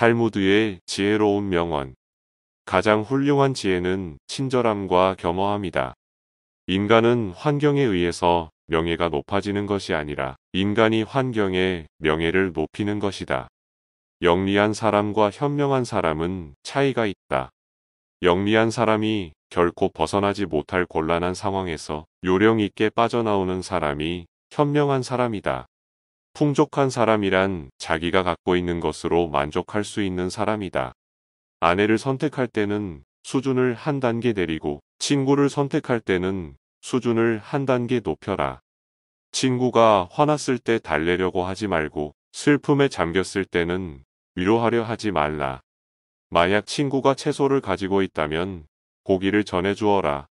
탈무드의 지혜로운 명언. 가장 훌륭한 지혜는 친절함과 겸허함이다. 인간은 환경에 의해서 명예가 높아지는 것이 아니라 인간이 환경에 명예를 높이는 것이다. 영리한 사람과 현명한 사람은 차이가 있다. 영리한 사람이 결코 벗어나지 못할 곤란한 상황에서 요령 있게 빠져나오는 사람이 현명한 사람이다. 풍족한 사람이란 자기가 갖고 있는 것으로 만족할 수 있는 사람이다. 아내를 선택할 때는 수준을 한 단계 내리고 친구를 선택할 때는 수준을 한 단계 높여라. 친구가 화났을 때 달래려고 하지 말고 슬픔에 잠겼을 때는 위로하려 하지 말라. 만약 친구가 채소를 가지고 있다면 고기를 전해주어라.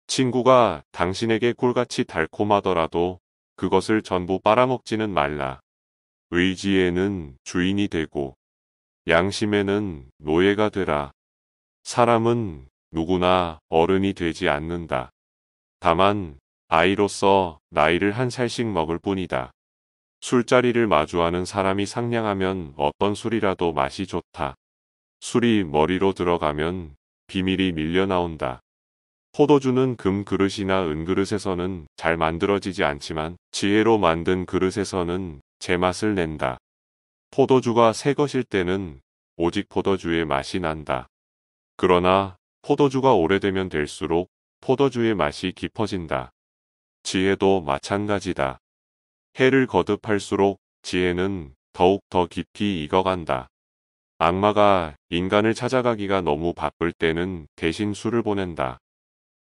친구가 당신에게 꿀같이 달콤하더라도 그것을 전부 빨아먹지는 말라. 의지에는 주인이 되고 양심에는 노예가 되라. 사람은 누구나 어른이 되지 않는다. 다만 아이로서 나이를 한 살씩 먹을 뿐이다. 술자리를 마주하는 사람이 상냥하면 어떤 술이라도 맛이 좋다. 술이 머리로 들어가면 비밀이 밀려나온다. 포도주는 금 그릇이나 은 그릇에서는 잘 만들어지지 않지만 지혜로 만든 그릇에서는 제맛을 낸다. 포도주가 새 것일 때는 오직 포도주의 맛이 난다. 그러나 포도주가 오래되면 될수록 포도주의 맛이 깊어진다. 지혜도 마찬가지다. 해를 거듭할수록 지혜는 더욱 더 깊이 익어간다. 악마가 인간을 찾아가기가 너무 바쁠 때는 대신 술을 보낸다.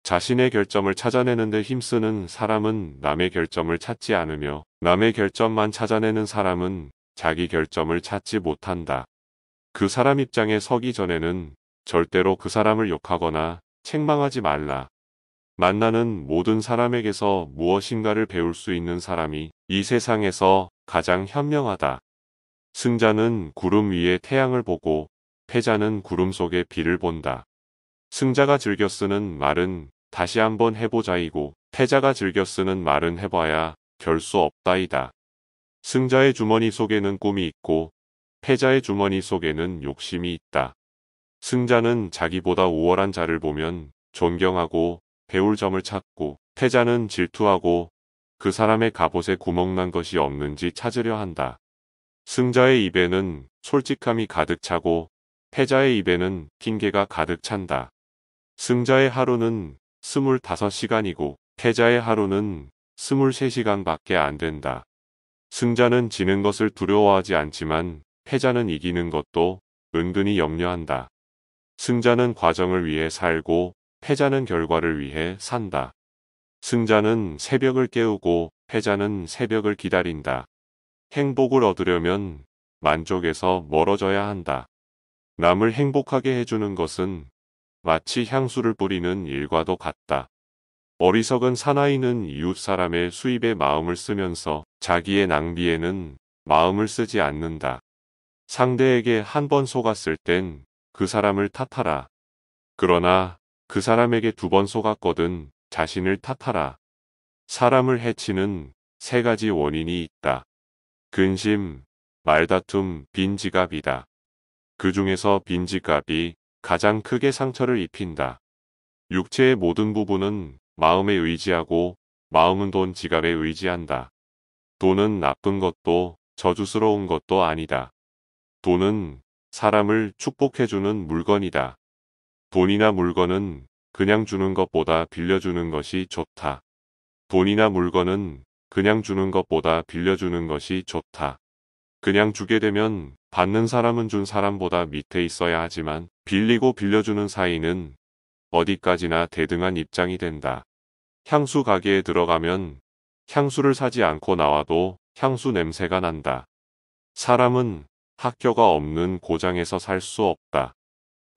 자신의 결점을 찾아내는 데 힘쓰는 사람은 남의 결점을 찾지 않으며 남의 결점만 찾아내는 사람은 자기 결점을 찾지 못한다. 그 사람 입장에 서기 전에는 절대로 그 사람을 욕하거나 책망하지 말라. 만나는 모든 사람에게서 무엇인가를 배울 수 있는 사람이 이 세상에서 가장 현명하다. 승자는 구름 위에 태양을 보고 패자는 구름 속에 비를 본다. 승자가 즐겨 쓰는 말은 다시 한번 해보자이고 패자가 즐겨 쓰는 말은 해봐야 별 수 없다이다. 승자의 주머니 속에는 꿈이 있고 패자의 주머니 속에는 욕심이 있다. 승자는 자기보다 우월한 자를 보면 존경하고 배울 점을 찾고 패자는 질투하고 그 사람의 갑옷에 구멍난 것이 없는지 찾으려 한다. 승자의 입에는 솔직함이 가득 차고 패자의 입에는 핑계가 가득 찬다. 승자의 하루는 25시간이고 패자의 하루는 23시간밖에 안 된다. 승자는 지는 것을 두려워하지 않지만 패자는 이기는 것도 은근히 염려한다. 승자는 과정을 위해 살고 패자는 결과를 위해 산다. 승자는 새벽을 깨우고 패자는 새벽을 기다린다. 행복을 얻으려면 만족에서 멀어져야 한다. 남을 행복하게 해주는 것은 마치 향수를 뿌리는 일과도 같다. 어리석은 사나이는 이웃 사람의 수입에 마음을 쓰면서 자기의 낭비에는 마음을 쓰지 않는다. 상대에게 한 번 속았을 땐 그 사람을 탓하라. 그러나 그 사람에게 2번 속았거든 자신을 탓하라. 사람을 해치는 3가지 원인이 있다. 근심, 말다툼, 빈지갑이다. 그 중에서 빈지갑이 가장 크게 상처를 입힌다. 육체의 모든 부분은 마음에 의지하고 마음은 돈 지갑에 의지한다. 돈은 나쁜 것도 저주스러운 것도 아니다. 돈은 사람을 축복해주는 물건이다. 돈이나 물건은 그냥 주는 것보다 빌려주는 것이 좋다. 돈이나 물건은 그냥 주는 것보다 빌려주는 것이 좋다. 그냥 주게 되면 받는 사람은 준 사람보다 밑에 있어야 하지만 빌리고 빌려주는 사이는 어디까지나 대등한 입장이 된다. 향수 가게에 들어가면 향수를 사지 않고 나와도 향수 냄새가 난다. 사람은 학교가 없는 고장에서 살 수 없다.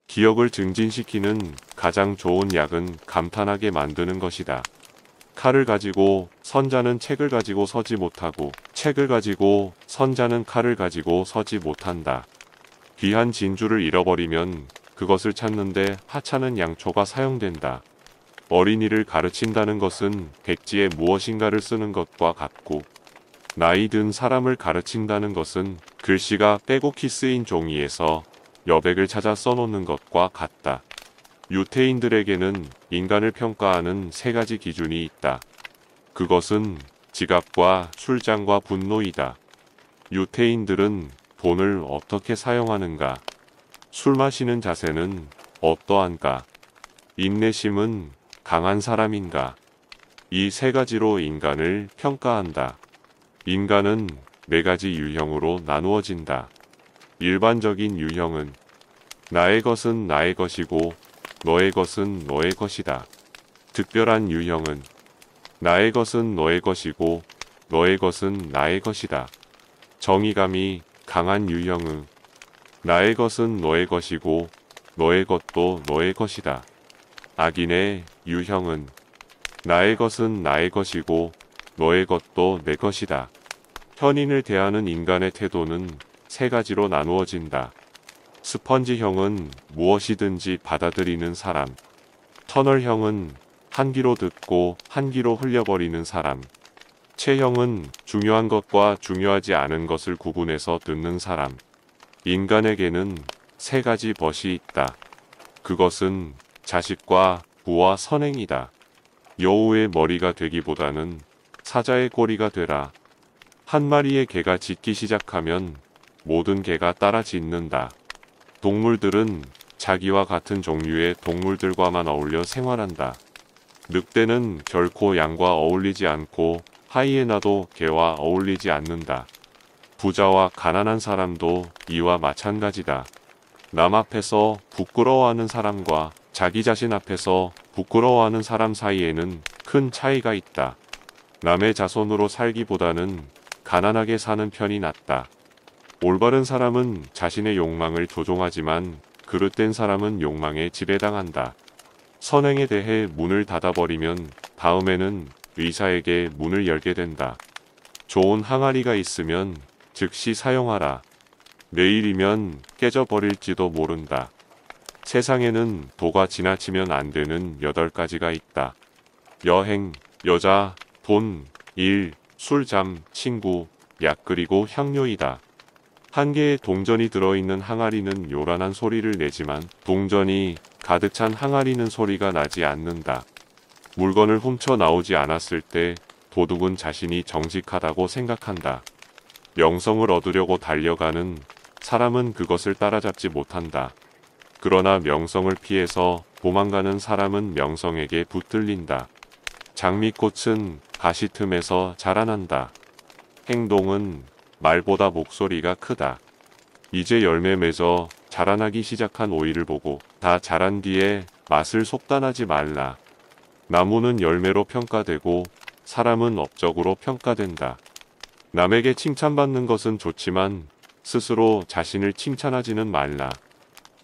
기억을 증진시키는 가장 좋은 약은 감탄하게 만드는 것이다. 칼을 가지고 선자는 책을 가지고 서지 못하고 책을 가지고 선자는 칼을 가지고 서지 못한다. 귀한 진주를 잃어버리면 그것을 찾는데 하찮은 양초가 사용된다. 어린이를 가르친다는 것은 백지에 무엇인가를 쓰는 것과 같고 나이 든 사람을 가르친다는 것은 글씨가 빼곡히 쓰인 종이에서 여백을 찾아 써놓는 것과 같다. 유태인들에게는 인간을 평가하는 세 가지 기준이 있다. 그것은 지갑과 술잔과 분노이다. 유태인들은 돈을 어떻게 사용하는가? 술 마시는 자세는 어떠한가? 인내심은 강한 사람인가? 이 세 가지로 인간을 평가한다. 인간은 네 가지 유형으로 나누어진다. 일반적인 유형은 나의 것은 나의 것이고 너의 것은 너의 것이다. 특별한 유형은 나의 것은 너의 것이고 너의 것은 나의 것이다. 정의감이 강한 유형은 나의 것은 너의 것이고 너의 것도 너의 것이다. 악인의 유형은 나의 것은 나의 것이고 너의 것도 내 것이다. 현인을 대하는 인간의 태도는 세 가지로 나누어진다. 스펀지형은 무엇이든지 받아들이는 사람. 터널형은 한 귀로 듣고 한 귀로 흘려버리는 사람. 체형은 중요한 것과 중요하지 않은 것을 구분해서 듣는 사람. 인간에게는 세 가지 벗이 있다. 그것은 자식과 부와 선행이다. 여우의 머리가 되기보다는 사자의 꼬리가 되라. 한 마리의 개가 짖기 시작하면 모든 개가 따라 짖는다. 동물들은 자기와 같은 종류의 동물들과만 어울려 생활한다. 늑대는 결코 양과 어울리지 않고 하이에나도 개와 어울리지 않는다. 부자와 가난한 사람도 이와 마찬가지다. 남 앞에서 부끄러워하는 사람과 자기 자신 앞에서 부끄러워하는 사람 사이에는 큰 차이가 있다. 남의 자손으로 살기보다는 가난하게 사는 편이 낫다. 올바른 사람은 자신의 욕망을 조종하지만 그릇된 사람은 욕망에 지배당한다. 선행에 대해 문을 닫아버리면 다음에는 의사에게 문을 열게 된다. 좋은 항아리가 있으면 즉시 사용하라. 내일이면 깨져버릴지도 모른다. 세상에는 도가 지나치면 안 되는 8가지가 있다. 여행, 여자, 돈, 일, 술, 잠, 친구, 약 그리고 향료이다. 한 개의 동전이 들어있는 항아리는 요란한 소리를 내지만 동전이 가득 찬 항아리는 소리가 나지 않는다. 물건을 훔쳐 나오지 않았을 때 도둑은 자신이 정직하다고 생각한다. 명성을 얻으려고 달려가는 사람은 그것을 따라잡지 못한다. 그러나 명성을 피해서 도망가는 사람은 명성에게 붙들린다. 장미꽃은 가시 틈에서 자라난다. 행동은 말보다 목소리가 크다. 이제 열매 맺어 자라나기 시작한 오이를 보고 다 자란 뒤에 맛을 속단하지 말라. 나무는 열매로 평가되고 사람은 업적으로 평가된다. 남에게 칭찬받는 것은 좋지만 스스로 자신을 칭찬하지는 말라.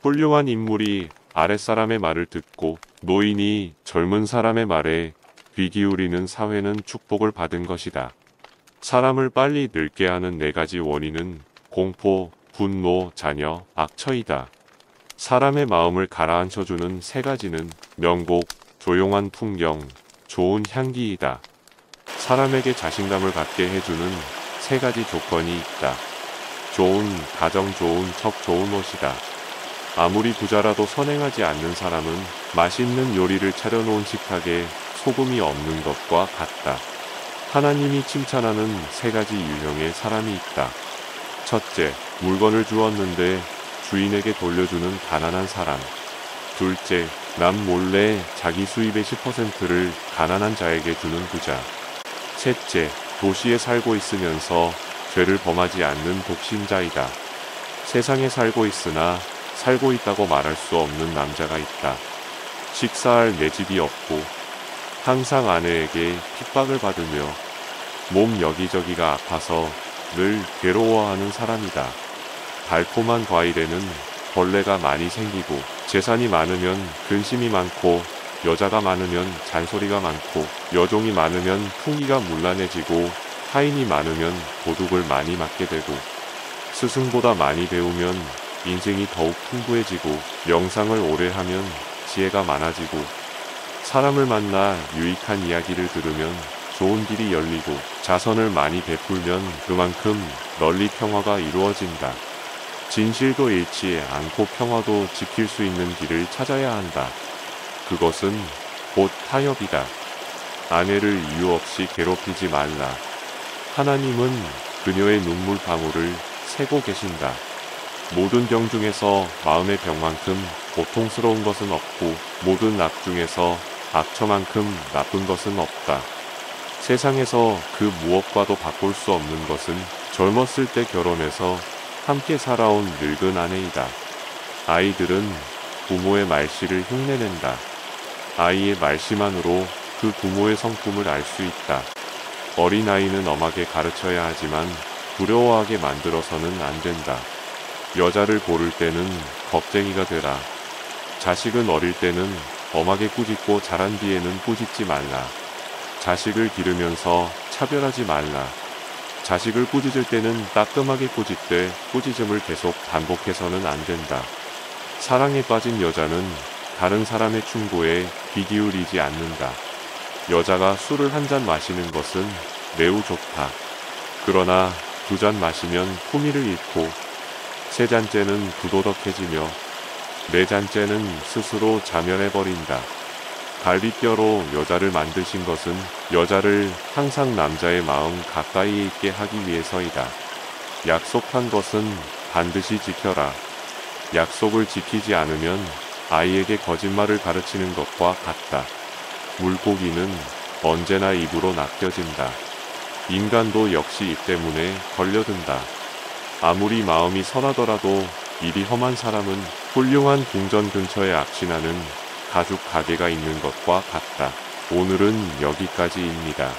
훌륭한 인물이 아랫사람의 말을 듣고 노인이 젊은 사람의 말에 귀 기울이는 사회는 축복을 받은 것이다. 사람을 빨리 늙게 하는 4가지 원인은 공포, 분노, 자녀, 악처이다. 사람의 마음을 가라앉혀주는 3가지는 명곡, 조용한 풍경, 좋은 향기이다. 사람에게 자신감을 갖게 해주는 3가지 조건이 있다. 좋은 가정, 좋은 척, 좋은 옷이다. 아무리 부자라도 선행하지 않는 사람은 맛있는 요리를 차려놓은 식탁에 소금이 없는 것과 같다. 하나님이 칭찬하는 3가지 유형의 사람이 있다. 첫째, 물건을 주었는데 주인에게 돌려주는 가난한 사람. 둘째, 남 몰래 자기 수입의 10%를 가난한 자에게 주는 부자. 셋째, 도시에 살고 있으면서 죄를 범하지 않는 독신자이다. 세상에 살고 있으나 살고 있다고 말할 수 없는 남자가 있다. 식사할 내 집이 없고 항상 아내에게 핍박을 받으며 몸 여기저기가 아파서 늘 괴로워하는 사람이다. 달콤한 과일에는 벌레가 많이 생기고 재산이 많으면 근심이 많고 여자가 많으면 잔소리가 많고 여종이 많으면 풍기가 문란해지고 타인이 많으면 도둑을 많이 맞게 되고 스승보다 많이 배우면 인생이 더욱 풍부해지고 명상을 오래 하면 지혜가 많아지고 사람을 만나 유익한 이야기를 들으면 좋은 길이 열리고 자선을 많이 베풀면 그만큼 널리 평화가 이루어진다. 진실도 잃지 않고 평화도 지킬 수 있는 길을 찾아야 한다. 그것은 곧 타협이다. 아내를 이유 없이 괴롭히지 말라. 하나님은 그녀의 눈물 방울을 세고 계신다. 모든 병 중에서 마음의 병만큼 고통스러운 것은 없고 모든 악 중에서 악처만큼 나쁜 것은 없다. 세상에서 그 무엇과도 바꿀 수 없는 것은 젊었을 때 결혼해서 함께 살아온 늙은 아내이다. 아이들은 부모의 말씨를 흉내낸다. 아이의 말씨만으로 그 부모의 성품을 알 수 있다. 어린아이는 엄하게 가르쳐야 하지만 두려워하게 만들어서는 안 된다. 여자를 고를 때는 겁쟁이가 되라. 자식은 어릴 때는 엄하게 꾸짖고 자란 뒤에는 꾸짖지 말라. 자식을 기르면서 차별하지 말라. 자식을 꾸짖을 때는 따끔하게 꾸짖되 꾸짖음을 계속 반복해서는 안 된다. 사랑에 빠진 여자는 다른 사람의 충고에 귀 기울이지 않는다. 여자가 술을 한 잔 마시는 것은 매우 좋다. 그러나 2잔 마시면 품위를 잃고 3잔째는 부도덕해지며 4잔째는 스스로 자멸해버린다. 갈비뼈로 여자를 만드신 것은 여자를 항상 남자의 마음 가까이에 있게 하기 위해서이다. 약속한 것은 반드시 지켜라. 약속을 지키지 않으면 아이에게 거짓말을 가르치는 것과 같다. 물고기는 언제나 입으로 낚여진다. 인간도 역시 입 때문에 걸려든다. 아무리 마음이 선하더라도 일이 험한 사람은 훌륭한 궁전 근처에 악신하는 가죽 가게가 있는 것과 같다. 오늘은 여기까지입니다.